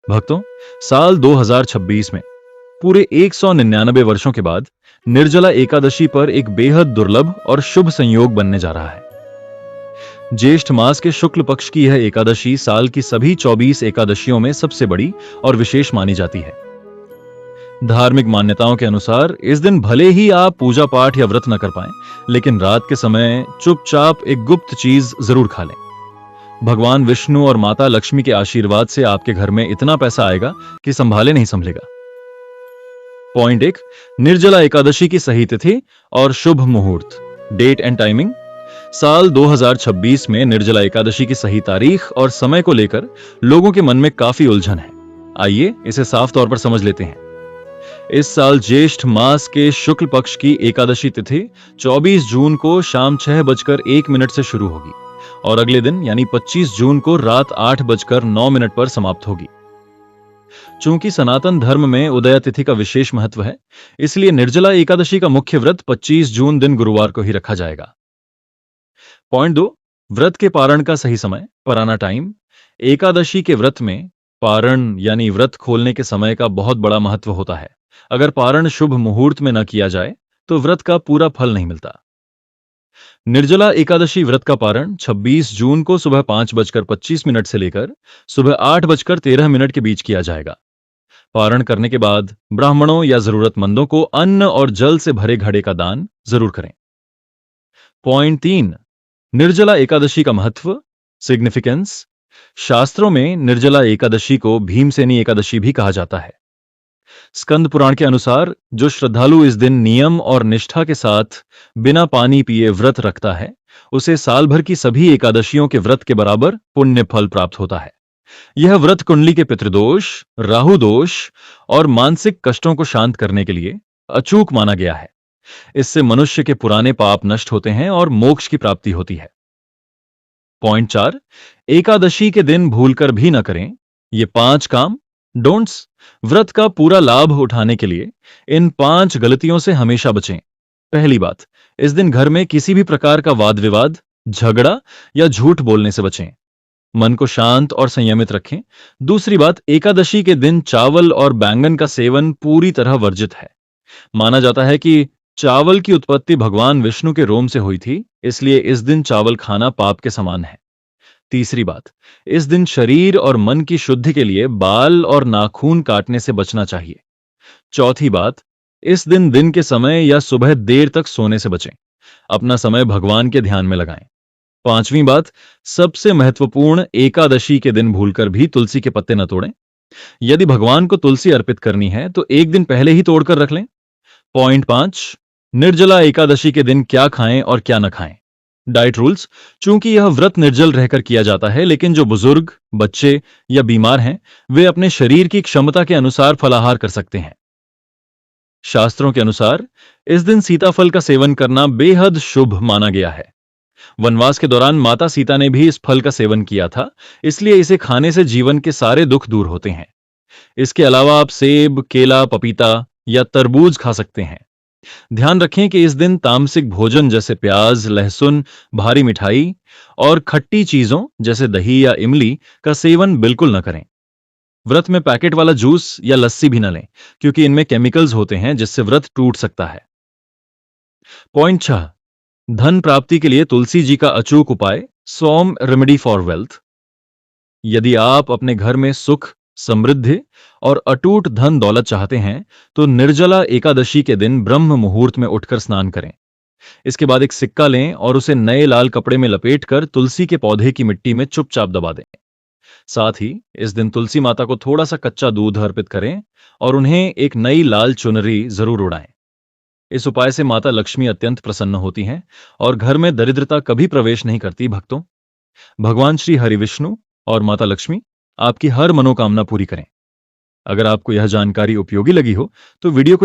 भक्तों, साल 2026 में पूरे 199 वर्षों के बाद निर्जला एकादशी पर एक बेहद दुर्लभ और शुभ संयोग बनने जा रहा है। ज्येष्ठ मास के शुक्ल पक्ष की यह एकादशी साल की सभी 24 एकादशियों में सबसे बड़ी और विशेष मानी जाती है। धार्मिक मान्यताओं के अनुसार इस दिन भले ही आप पूजा पाठ या व्रत न कर पाएं, लेकिन रात के समय चुपचाप एक गुप्त चीज जरूर खा लें। भगवान विष्णु और माता लक्ष्मी के आशीर्वाद से आपके घर में इतना पैसा आएगा कि संभाले नहीं संभलेगा। पॉइंट 1, निर्जला एकादशी की सही तिथि और शुभ मुहूर्त। Date and timing. साल 2026 में निर्जला एकादशी की सही तारीख और समय को लेकर लोगों के मन में काफी उलझन है। आइए इसे साफ तौर पर समझ लेते हैं। इस साल ज्येष्ठ मास के शुक्ल पक्ष की एकादशी तिथि 24 जून को शाम 6:01 से शुरू होगी और अगले दिन यानी 25 जून को रात 8:09 पर समाप्त होगी। चूंकि सनातन धर्म में उदया तिथि का विशेष महत्व है, इसलिए निर्जला एकादशी का मुख्य व्रत 25 जून दिन गुरुवार को ही रखा जाएगा। पॉइंट 2, व्रत के पारण का सही समय, पराना टाइम। एकादशी के व्रत में पारण यानी व्रत खोलने के समय का बहुत बड़ा महत्व होता है। अगर पारण शुभ मुहूर्त में न किया जाए तो व्रत का पूरा फल नहीं मिलता। निर्जला एकादशी व्रत का पारण 26 जून को सुबह 5:25 से लेकर सुबह 8:13 के बीच किया जाएगा। पारण करने के बाद ब्राह्मणों या जरूरतमंदों को अन्न और जल से भरे घड़े का दान जरूर करें। पॉइंट 3, निर्जला एकादशी का महत्व, सिग्निफिकेंस। शास्त्रों में निर्जला एकादशी को भीमसेनी एकादशी भी कहा जाता है। स्कंद पुराण के अनुसार जो श्रद्धालु इस दिन नियम और निष्ठा के साथ बिना पानी पिए व्रत रखता है, उसे साल भर की सभी एकादशियों के व्रत के बराबर पुण्य फल प्राप्त होता है। यह व्रत कुंडली के पितृदोष, राहु दोष और मानसिक कष्टों को शांत करने के लिए अचूक माना गया है। इससे मनुष्य के पुराने पाप नष्ट होते हैं और मोक्ष की प्राप्ति होती है। पॉइंट 4, एकादशी के दिन भूलकर भी न करें ये 5 काम, डोंट्स। व्रत का पूरा लाभ उठाने के लिए इन 5 गलतियों से हमेशा बचें। पहली बात, इस दिन घर में किसी भी प्रकार का वाद विवाद, झगड़ा या झूठ बोलने से बचें। मन को शांत और संयमित रखें। दूसरी बात, एकादशी के दिन चावल और बैंगन का सेवन पूरी तरह वर्जित है। माना जाता है कि चावल की उत्पत्ति भगवान विष्णु के रोम से हुई थी, इसलिए इस दिन चावल खाना पाप के समान है। तीसरी बात, इस दिन शरीर और मन की शुद्धि के लिए बाल और नाखून काटने से बचना चाहिए। चौथी बात, इस दिन के समय या सुबह देर तक सोने से बचें। अपना समय भगवान के ध्यान में लगाएं। पांचवी बात, सबसे महत्वपूर्ण, एकादशी के दिन भूलकर भी तुलसी के पत्ते न तोड़ें। यदि भगवान को तुलसी अर्पित करनी है तो एक दिन पहले ही तोड़कर रख लें। पॉइंट 5, निर्जला एकादशी के दिन क्या खाएं और क्या न खाएं। Diet rules. चूंकि यह व्रत निर्जल रहकर किया जाता है, लेकिन जो बुजुर्ग, बच्चे या बीमार हैं, वे अपने शरीर की क्षमता के अनुसार फलाहार कर सकते हैं। शास्त्रों के अनुसार इस दिन सीताफल का सेवन करना बेहद शुभ माना गया है। वनवास के दौरान माता सीता ने भी इस फल का सेवन किया था, इसलिए इसे खाने से जीवन के सारे दुख दूर होते हैं। इसके अलावा आप सेब, केला, पपीता या तरबूज खा सकते हैं। ध्यान रखें कि इस दिन तामसिक भोजन जैसे प्याज, लहसुन, भारी मिठाई और खट्टी चीजों जैसे दही या इमली का सेवन बिल्कुल न करें। व्रत में पैकेट वाला जूस या लस्सी भी न लें, क्योंकि इनमें केमिकल्स होते हैं जिससे व्रत टूट सकता है। पॉइंट 6, धन प्राप्ति के लिए तुलसी जी का अचूक उपाय, सौम रेमेडी फॉर वेल्थ। यदि आप अपने घर में सुख, समृद्धि और अटूट धन दौलत चाहते हैं तो निर्जला एकादशी के दिन ब्रह्म मुहूर्त में उठकर स्नान करें। इसके बाद एक सिक्का लें और उसे नए लाल कपड़े में लपेटकर तुलसी के पौधे की मिट्टी में चुपचाप दबा दें। साथ ही इस दिन तुलसी माता को थोड़ा सा कच्चा दूध अर्पित करें और उन्हें एक नई लाल चुनरी जरूर उड़ाएं। इस उपाय से माता लक्ष्मी अत्यंत प्रसन्न होती हैं और घर में दरिद्रता कभी प्रवेश नहीं करती। भक्तों, भगवान श्री हरि विष्णु और माता लक्ष्मी आपकी हर मनोकामना पूरी करें। अगर आपको यह जानकारी उपयोगी लगी हो तो वीडियो को